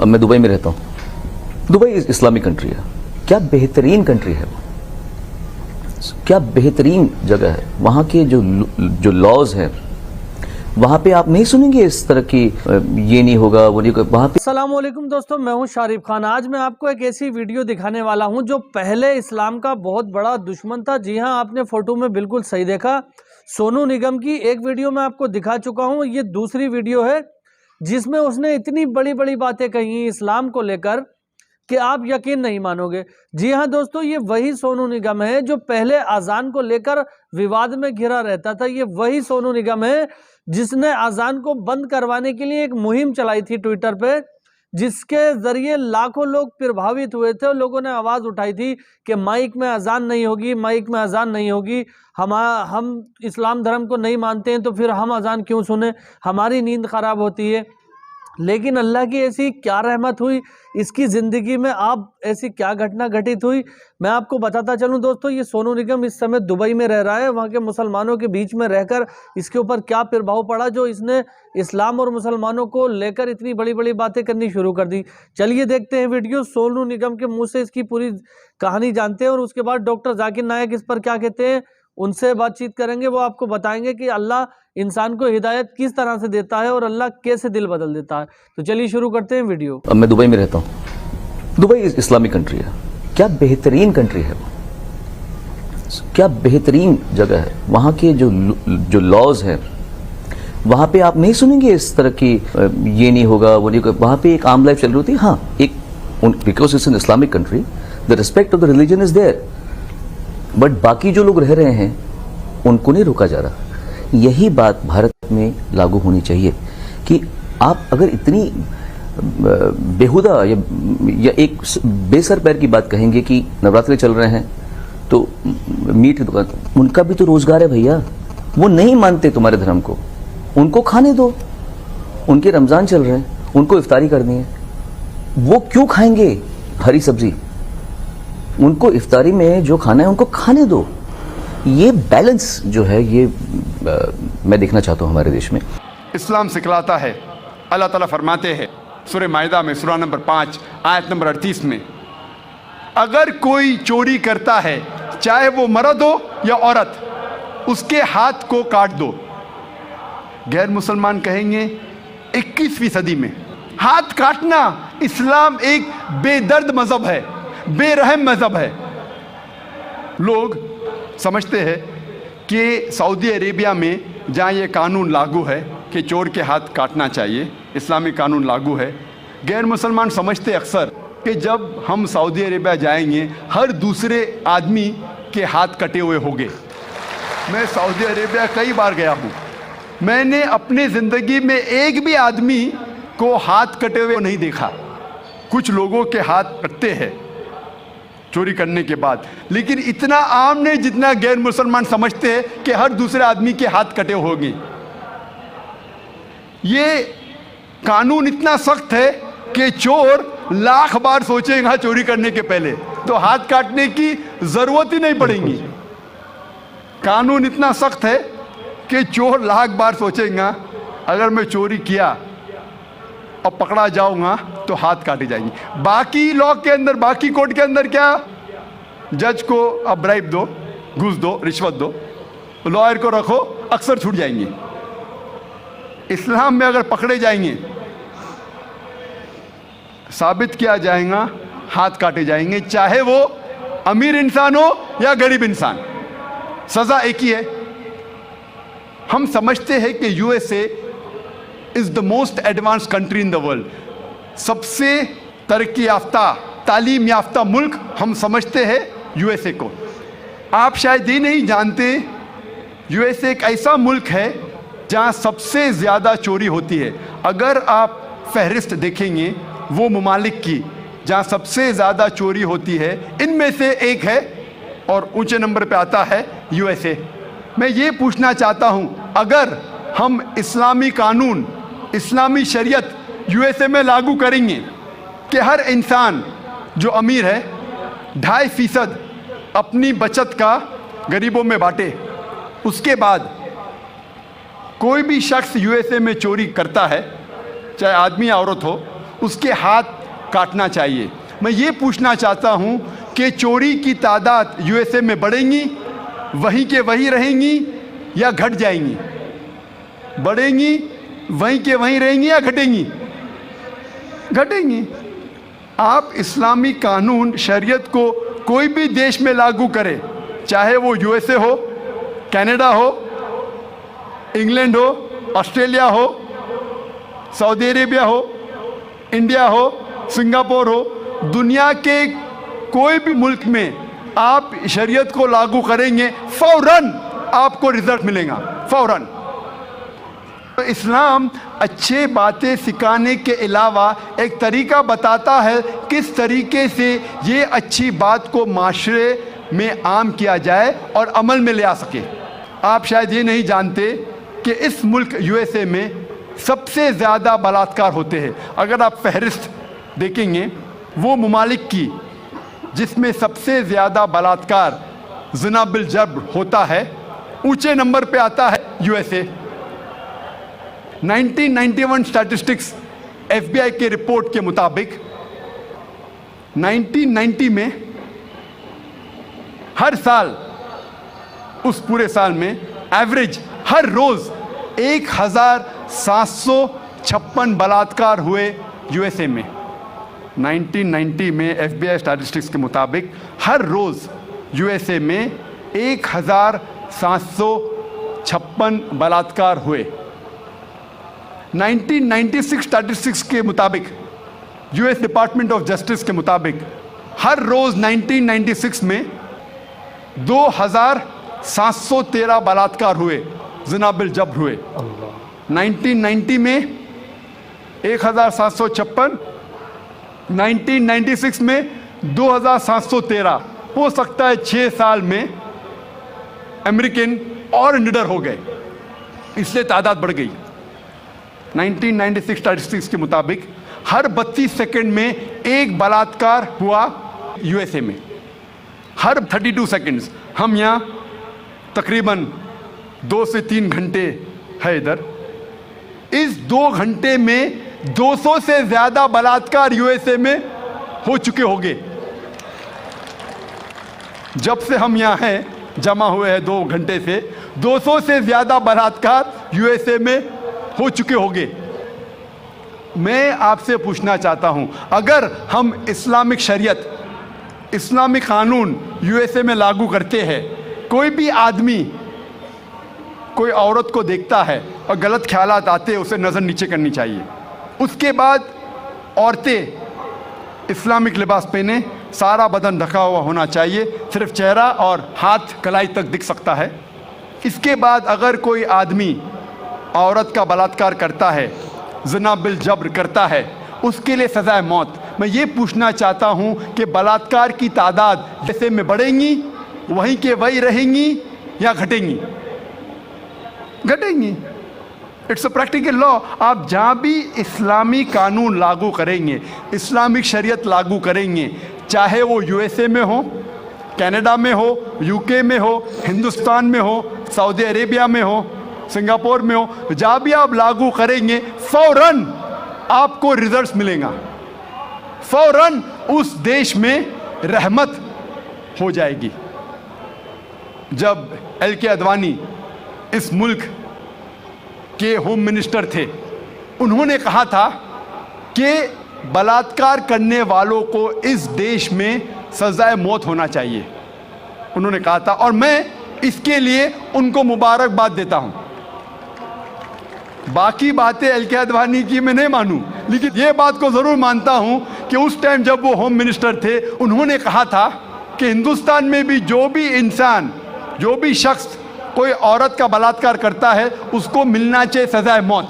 अब मैं दुबई में रहता हूँ। दुबई इस्लामिक कंट्री है, क्या बेहतरीन कंट्री है, क्या बेहतरीन जगह है। वहाँ के जो लॉज हैं वहाँ पे आप नहीं सुनेंगे इस तरह की ये नहीं होगा वो नहीं होगा वहाँ पे। अस्सलाम वालेकुम दोस्तों, मैं हूँ शारिफ खान। आज मैं आपको एक ऐसी वीडियो दिखाने वाला हूँ जो पहले इस्लाम का बहुत बड़ा दुश्मन था। जी हाँ, आपने फोटो में बिल्कुल सही देखा। सोनू निगम की एक वीडियो मैं आपको दिखा चुका हूँ, ये दूसरी वीडियो है जिसमें उसने इतनी बड़ी बड़ी बातें कही इस्लाम को लेकर कि आप यकीन नहीं मानोगे। जी हाँ दोस्तों, ये वही सोनू निगम है जो पहले अजान को लेकर विवाद में घिरा रहता था। ये वही सोनू निगम है जिसने अजान को बंद करवाने के लिए एक मुहिम चलाई थी ट्विटर पे, जिसके जरिए लाखों लोग प्रभावित हुए थे और लोगों ने आवाज उठाई थी कि माइक में अजान नहीं होगी, माइक में अजान नहीं होगी। हम इस्लाम धर्म को नहीं मानते हैं तो फिर हम अजान क्यों सुने, हमारी नींद खराब होती है। लेकिन अल्लाह की ऐसी क्या रहमत हुई, इसकी ज़िंदगी में आप ऐसी क्या घटना घटित हुई, मैं आपको बताता चलूं। दोस्तों, ये सोनू निगम इस समय दुबई में रह रहा है। वहाँ के मुसलमानों के बीच में रहकर इसके ऊपर क्या प्रभाव पड़ा जो इसने इस्लाम और मुसलमानों को लेकर इतनी बड़ी बड़ी बातें करनी शुरू कर दी। चलिए देखते हैं वीडियो, सोनू निगम के मुँह से इसकी पूरी कहानी जानते हैं और उसके बाद डॉक्टर जाकिर नायक इस पर क्या कहते हैं, उनसे बातचीत करेंगे। वो आपको बताएंगे कि अल्लाह इंसान को हिदायत किस तरह से देता है और अल्लाह कैसे दिल बदल देता है। तो चलिए शुरू करते हैं वीडियो। अब मैं दुबई में रहता हूँ। दुबई इस्लामिक कंट्री है, क्या बेहतरीन कंट्री है, क्या बेहतरीन जगह है। वहाँ के जो लॉज हैं वहाँ पे आप नहीं सुनेंगे इस तरह की ये नहीं होगा वो नहीं होगा। वहाँ पे एक आम लाइफ चल रही होती है। हाँ, एक because it's an Islamic country, the respect of the religion is there, but बाकी जो लोग रह रहे हैं उनको नहीं रोका जा रहा। यही बात भारत में लागू होनी चाहिए कि आप अगर इतनी बेहुदा या एक बेसर पैर की बात कहेंगे कि नवरात्रि चल रहे हैं तो मीट की दुकान, उनका भी तो रोजगार है भैया। वो नहीं मानते तुम्हारे धर्म को, उनको खाने दो। उनके रमजान चल रहे हैं, उनको इफ्तारी करनी है, वो क्यों खाएंगे हरी सब्जी? उनको इफ्तारी में जो खाना है उनको खाने दो। ये बैलेंस जो है ये मैं देखना चाहता हूँ हमारे देश में। इस्लाम सिखलाता है, अल्लाह ताला फरमाते हैं सूरह माइदा में सूरा नंबर 5 आयत नंबर 38 में, अगर कोई चोरी करता है चाहे वो मर्द हो या औरत, उसके हाथ को काट दो। गैर मुसलमान कहेंगे 21वीं सदी में हाथ काटना, इस्लाम एक बेदर्द मजहब है, बेरहम मजहब है। लोग समझते हैं कि सऊदी अरेबिया में जहाँ ये कानून लागू है कि चोर के हाथ काटना चाहिए, इस्लामिक कानून लागू है, गैर मुसलमान समझते अक्सर कि जब हम सऊदी अरेबिया जाएंगे हर दूसरे आदमी के हाथ कटे हुए होंगे। मैं सऊदी अरेबिया कई बार गया हूँ, मैंने अपने ज़िंदगी में एक भी आदमी को हाथ कटे हुए नहीं देखा। कुछ लोगों के हाथ कटते हैं चोरी करने के बाद, लेकिन इतना आम नहीं जितना गैर मुसलमान समझते हैं कि हर दूसरे आदमी के हाथ कटे होंगे। ये कानून इतना सख्त है कि चोर लाख बार सोचेगा चोरी करने के पहले, तो हाथ काटने की जरूरत ही नहीं पड़ेगी। कानून इतना सख्त है कि चोर लाख बार सोचेगा अगर मैं चोरी किया और पकड़ा जाऊंगा तो हाथ काटे जाएंगे। बाकी लॉ के अंदर, बाकी कोर्ट के अंदर क्या, जज को अब ब्राइब दो, घूस दो, रिश्वत दो, लॉयर को रखो, अक्सर छूट जाएंगे। इस्लाम में अगर पकड़े जाएंगे, साबित किया जाएगा, हाथ काटे जाएंगे, चाहे वो अमीर इंसान हो या गरीब इंसान, सजा एक ही है। हम समझते हैं कि USA is the most advance country in the world, सबसे तरक्की याफ्ता, तालीम याफ्ता मुल्क हम समझते हैं यूएसए को। आप शायद ये नहीं जानते, यूएसए एक ऐसा मुल्क है जहां सबसे ज़्यादा चोरी होती है। अगर आप फहरिस्त देखेंगे वो ममालिक की जहां सबसे ज़्यादा चोरी होती है, इनमें से एक है और ऊंचे नंबर पे आता है यूएसए। मैं ये पूछना चाहता हूँ, अगर हम इस्लामी कानून, इस्लामी शरीयत यूएसए में लागू करेंगे कि हर इंसान जो अमीर है 2.5% अपनी बचत का गरीबों में बांटे, उसके बाद कोई भी शख्स यूएसए में चोरी करता है, चाहे आदमी या औरत हो, اس کے ہاتھ کاٹنا چاہیے۔ میں یہ پوچھنا چاہتا ہوں کہ چوری کی تعداد یو ایس اے میں بڑھیں گی، وہیں کے وہیں رہیں گی یا گھٹ جائیں گی؟ بڑھیں گی، وہیں کے وہیں رہیں گی یا گھٹیں گی؟ گھٹیں گی۔ آپ اسلامی قانون شریعت کو کوئی بھی دیش میں لاگو کرے، چاہے وہ یو ایس اے ہو، کینیڈا ہو، انگلینڈ ہو، آسٹریلیا ہو، سعودی عربیہ ہو، انڈیا ہو، سنگاپور ہو، دنیا کے کوئی بھی ملک میں آپ شریعت کو لاگو کریں گے، فوراً آپ کو رزلٹ ملے گا، فوراً۔ اسلام اچھے باتیں سکھانے کے علاوہ ایک طریقہ بتاتا ہے کس طریقے سے یہ اچھی بات کو معاشرے میں عام کیا جائے اور عمل میں لے آ سکے۔ آپ شاید یہ نہیں جانتے کہ اس ملک یو ایس اے میں سب سے زیادہ بلاತ್ಕಾರ ہوتے ہیں۔ اگر آپ فہرست دیکھیں گے وہ ممالک کی جس میں سب سے زیادہ بلاತ್ಕಾರ زنا بالجبر ہوتا ہے، اونچے نمبر پہ آتا ہے U S A. 1991 statistics F B I کے رپورٹ کے مطابق 1990 میں ہر سال، اس پورے سال میں ایوریج ہر روز 1756 بلاತ್ಕಾರ ہوئے یو ایس اے میں۔ 1990 میں ایف بی آئی اسٹیٹسٹکس کے مطابق ہر روز یو ایس اے میں 1756 بلاತ್ಕಾರ ہوئے۔ 1996 اسٹیٹسٹکس کے مطابق، U S department of justice کے مطابق، ہر روز 1996 میں 2713 بلاತ್ಕಾರ ہوئے، زنا بالجبر ہوئے۔ 1990 میں 1756، 1996 میں 2713۔ ہو سکتا ہے 6 سال میں امریکن اور نڈر ہو گئے، اس لیے تعداد بڑھ گئی۔ 1996 اسٹیٹسٹکس کے مطابق ہر 32 سیکنڈ میں ایک بلاತ್ಕಾರ ہوا یو ایس اے میں، ہر 32 سیکنڈز۔ ہم یہاں تقریباً 2 سے 3 گھنٹے ہے ادھر، اس 2 گھنٹے میں 200 سے زیادہ بلاತ್ಕಾರ یو ایس اے میں ہو چکے ہوں گے۔ جب سے ہم یہاں ہیں جمع ہوئے ہیں 2 گھنٹے سے 200 سے زیادہ بلاತ್ಕಾರ یو ایس اے میں ہو چکے ہوں گے۔ میں آپ سے پوچھنا چاہتا ہوں، اگر ہم اسلامک شریعت، اسلامی قانون یو ایس اے میں لاگو کرتے ہیں، کوئی بھی آدمی کوئی عورت کو دیکھتا ہے اور غلط خیالات آتے ہیں، اسے نظر نیچے کرنی چاہیے۔ اس کے بعد عورتیں اسلامک لباس پہنے، سارا بدن ڈھکا ہوا ہونا چاہیے، صرف چہرہ اور ہاتھ کلائی تک دکھ سکتا ہے۔ اس کے بعد اگر کوئی آدمی عورت کا بلاತ್ಕಾರ کرتا ہے، زنا بالجبر کرتا ہے، اس کے لیے سزائے موت۔ میں یہ پوچھنا چاہتا ہوں کہ بلاತ್ಕಾರ کی تعداد جیسے میں بڑھیں گی، وہیں کے وہیں رہیں گی یا گھٹیں گی؟ گھٹیں گی۔ اٹس اے پریکٹیکل لا۔ آپ جہاں بھی اسلامی قانون لاگو کریں گے، اسلامک شریعت لاگو کریں گے، چاہے وہ یو ایس اے میں ہو، کینیڈا میں ہو، یو کے میں ہو، ہندوستان میں ہو، سعودی عربیہ میں ہو، سنگاپور میں ہو، جہاں بھی آپ لاگو کریں گے، فوراً آپ کو ریزلٹس ملیں گا، فوراً اس دیش میں رحمت ہو جائے گی۔ جب ایل کے اڈوانی اس ملک کے ہوم منسٹر تھے، انہوں نے کہا تھا کہ بلاत्ਕਾਰ کرنے والوں کو اس دیش میں سزائے موت ہونا چاہیے، انہوں نے کہا تھا، اور میں اس کے لیے ان کو مبارکباد دیتا ہوں۔ باقی باتیں ایل کے اڈوانی کی میں نہیں مانوں، لیکن یہ بات کو ضرور مانتا ہوں کہ اس ٹائم جب وہ ہوم منسٹر تھے، انہوں نے کہا تھا کہ ہندوستان میں بھی جو بھی انسان، جو بھی شخص کوئی عورت کا بلاत्ਕਾਰ کرتا ہے، اس کو ملنا چاہیے سزائے موت۔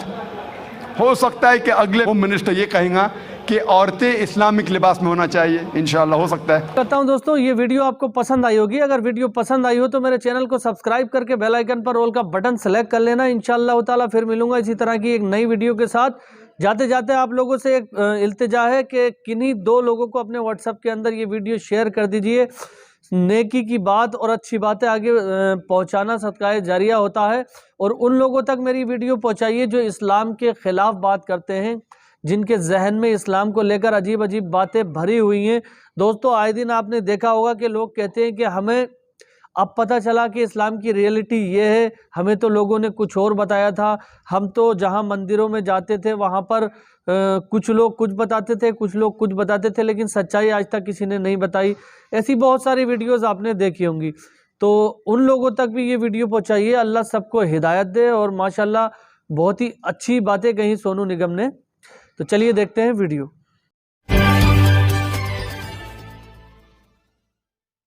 ہو سکتا ہے کہ اگلے ہوم منسٹر یہ کہیں گا کہ عورتیں اسلامک لباس میں ہونا چاہیے، انشاءاللہ ہو سکتا ہے۔ کہتا ہوں دوستوں، یہ ویڈیو آپ کو پسند آئی ہوگی۔ اگر ویڈیو پسند آئی ہو تو میرے چینل کو سبسکرائب کر کے بیل آئیکن پر آل کا بٹن سلیکٹ کر لینا۔ انشاءاللہ تعالیٰ پھر ملوں گا اسی طرح کی ایک نئی ویڈیو کے ساتھ۔ جاتے جاتے آپ لوگوں سے ایک التجا ہے کہ کنہیں 2 لوگوں کو اپنے واٹس ایپ کے اندر یہ ویڈیو شیئر کر دیجئے۔ نیکی کی بات اور اچھی باتیں آگے پہنچانا صدقہ جاریہ ہوتا ہے، اور ان لوگوں تک میری ویڈیو پہنچائیے جو اسلام کے خلاف بات کرتے ہیں، جن کے ذہن میں اسلام کو لے کر عجیب عجیب باتیں بھری ہوئی ہیں۔ دوستو آئے دن آپ نے دیکھا ہوگا کہ لوگ کہتے ہیں کہ ہمیں اب پتہ چلا کہ اسلام کی ریئلٹی یہ ہے، ہمیں تو لوگوں نے کچھ اور بتایا تھا، ہم تو جہاں مندروں میں جاتے تھے وہاں پر کچھ لوگ کچھ بتاتے تھے، کچھ لوگ کچھ بتاتے تھے، لیکن سچائی آج تک کسی نے نہیں بتائی۔ ایسی بہت ساری ویڈیوز آپ نے دیکھی ہوں گی، تو ان لوگوں تک بھی یہ ویڈیو پہنچائیے۔ اللہ سب کو ہدایت دے، اور ماشاءاللہ بہت ہی اچھی باتیں کہیں سونو نگم نے۔ تو چلیے دیکھتے ہیں ویڈیو۔